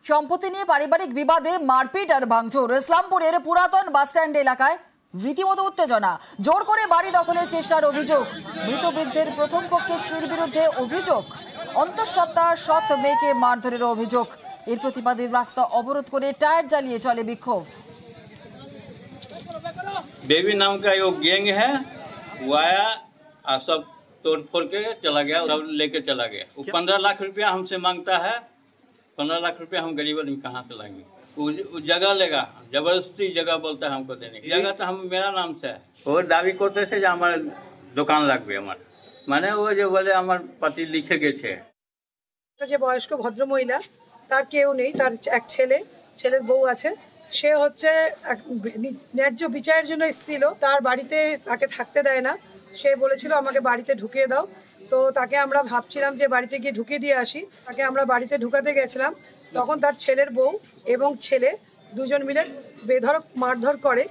সম্পত্তি নিয়ে পারিবারিক বিবাদে মারপিট আর ভাঙচুর। ইসলামপুরের পুরাতন বাসস্ট্যান্ড এলাকায় রীতিমতো উত্তেজনা। জোর করে বাড়ি দখলের চেষ্টার অভিযোগ। মৃত বৃদ্ধের প্রথম পক্ষের স্ত্রীর বিরুদ্ধে অভিযোগ। অন্তঃসত্ত্বা সৎ মেয়েকে মারধরের অভিযোগ। এর প্রতিবাদে রাস্তা অবরোধ করে টায়ার জ্বালিয়ে চলে বিক্ষোভ। बेबी नाम का यो गैंग है, वो आया और सब तोड़ फोड़ के चला गया, सब लेके चला गया। वो 15 लाख रुपया हमसे मांगता है। 15 लाख रुपया हम गरीब आदमी कहाँ से लाएंगे? वो जगह लेगा, जबरदस्ती जगह बोलता है हमको देने की। जगह तो हम मेरा नाम से है। वो दावी करते थे जो हमारे দোকান লাগবে আমার, মানে ও যে বলে আমার পাতি লিখে গেছে। যে বয়স্ক ভদ্র মহিলা, তার কেউ নেই, তার এক ছেলের বউ আছে। সে হচ্ছে ন্যায্য বিচারের জন্য এসেছিল, তার বাড়িতে তাকে থাকতে দেয় না। সে বলেছিল আমাকে বাড়িতে ঢুকিয়ে দাও। তো তাকে আমরা ভাবছিলাম যে বাড়িতে গিয়ে ঢুকিয়ে দিয়ে আসি। তাকে আমরা বাড়িতে ঢুকাতে গেছিলাম, তখন তার ছেলের বউ এবং ছেলে দুজন মিলে বেধড়ক মারধর করে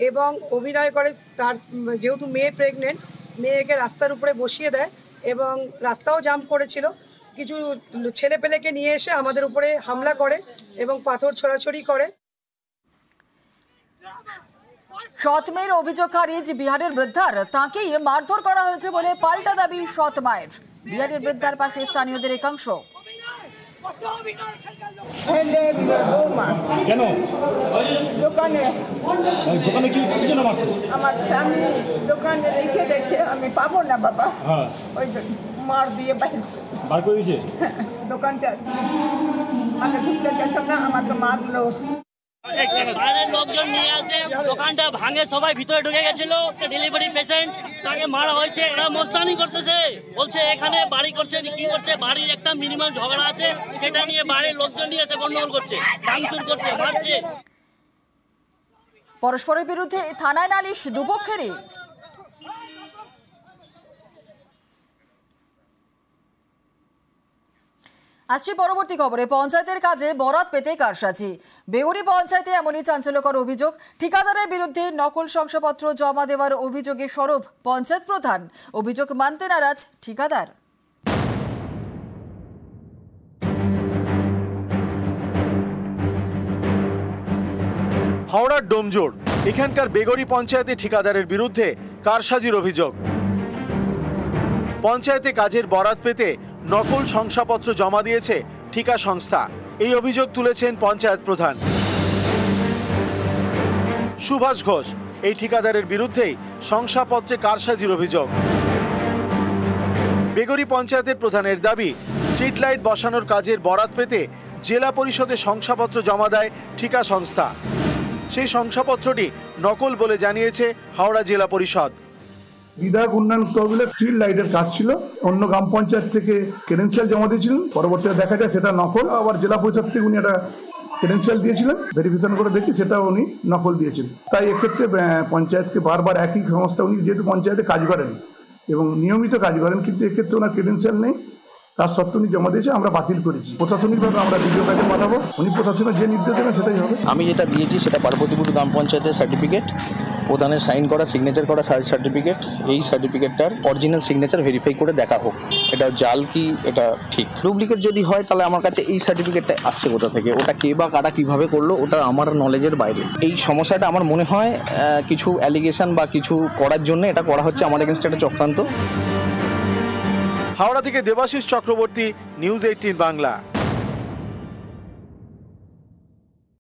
এবং অভিনয় করে। তার যেহেতু মেয়ে প্রেগনেন্ট, মেয়েকে রাস্তার উপরে বসিয়ে দেয় এবং রাস্তাও জাম করেছিল। কিছু ছেলেপেলেকে নিয়ে এসে আমাদের উপরে হামলা করে এবং পাথর ছোড়াছড়ি করে। সৎ মেয়ের অভিযোগ খারিজ বিহারের বৃদ্ধার। তাঁকেই মারধর করা হয়েছে বলে পাল্টা দাবি সৎ মায়ের। বিহারের বৃদ্ধার পাশে স্থানীয়দের একাংশ। কেন দোকানে দোকানে কি জন্য মারছে? আমার স্বামী দোকানে রেখে গেছে, আমি পাবো না বাবা। হ্যাঁ, ওই মার দিয়ে বার করে দিয়েছে। দোকান চাচ্ছি, আমাকে ঢুকতে চাচ্ছ না, আমাকে মারলো। বাইরের লোকজন নিয়ে আসে, দোকানটা ভাঙে, সবাই ভিতরে ঢুকে গেছিল। ডেলিভারি পেশেন্ট, তাকে মারা হয়েছে। এরা মস্তানি করতেছে, বলছে এখানে বাড়ি করছে, কি করছে, বাড়ির একটা মিনিমাম ঝগড়া আছে, সেটা নিয়ে বাড়ির লোকজন নিয়ে এসে গন্ডগোল করছে, ভাঙচুর করছে, মারছে। পরস্পরের বিরুদ্ধে থানায় নালিশ দুপক্ষেরই। আসছি পরবর্তী খবরে। পঞ্চায়েতের কাজে বরাত পেতে কারসাজি। বেগুনি পঞ্চায়েতে এমনই চাঞ্চল্যকর অভিযোগ। ঠিকাদারের বিরুদ্ধে নকল শংসাপত্র জমা দেওয়ার অভিযোগে সরব পঞ্চায়েত প্রধান। অভিযোগ মানতে নারাজ ঠিকাদার। হাওড়ার ডোমজোড়, এখানকার বেগরি পঞ্চায়েতে ঠিকাদারের বিরুদ্ধে কারসাজির অভিযোগ। পঞ্চায়েতে কাজের বরাত পেতে নকল শংসাপত্র জমা দিয়েছে ঠিকা সংস্থা। এই অভিযোগ তুলেছেন পঞ্চায়েত প্রধান সুভাষ ঘোষ। এই ঠিকাদারের বিরুদ্ধেই শংসাপত্রে কারসাজির অভিযোগ। বেগরি পঞ্চায়েতের প্রধানের দাবি, স্ট্রিট লাইট বসানোর কাজের বরাত পেতে জেলা পরিষদে শংসাপত্র জমা দেয় ঠিকা সংস্থা। সেই শংসাপত্রটি নকল বলে জানিয়েছে হাওড়া জেলা পরিষদ। বিধায়ক উন্নয়ন তহবিলে স্ট্রিট লাইটের কাজ ছিল, অন্য গ্রাম পঞ্চায়েত থেকে ক্রেডেনশিয়াল জমা দিয়েছিলেন। পরবর্তীতে দেখা যায় সেটা নকল। আবার জেলা পরিষদ থেকে উনি একটা ক্রেডেনশিয়াল দিয়েছিলেন, ভেরিফিকেশন করে দেখি সেটা উনি নকল দিয়েছেন। তাই এক্ষেত্রে পঞ্চায়েতকে বারবার একই সংস্থা, উনি যেহেতু পঞ্চায়েতে কাজ করেন এবং নিয়মিত কাজ করেন, কিন্তু এক্ষেত্রে ওনার ক্রেডেনশিয়াল নেই, তার সত্ত্বেও উনি জমা দিয়েছে, আমরা বাতিল করেছি। প্রশাসনিকভাবে আমরা ভিডিও কাজে পাঠাবো, উনি প্রশাসনের যে নির্দেশ দেবেন সেটাই হবে। আমি যেটা দিয়েছি সেটা পার্বতীপুর গ্রাম পঞ্চায়েতের সার্টিফিকেট, প্রধানের সাইন করা, সিগনেচার করা সার্টিফিকেট। এই সার্টিফিকেটটার অরিজিনাল সিগনেচার ভেরিফাই করে দেখা হোক এটা জাল কি এটা ঠিক। ডুপ্লিকেট যদি হয় তাহলে আমার কাছে এই সার্টিফিকেটটা আসছে কোথা থেকে, ওটা কে বা কারা কিভাবে করলো, ওটা আমার নলেজের বাইরে। এই সমস্যাটা আমার মনে হয় কিছু অ্যালিগেশন বা কিছু করার জন্য এটা করা হচ্ছে, আমার এগেনস্টে একটা চক্রান্ত। হাওড়া থেকে দেবাশিস চক্রবর্তী, নিউজ 18 বাংলা।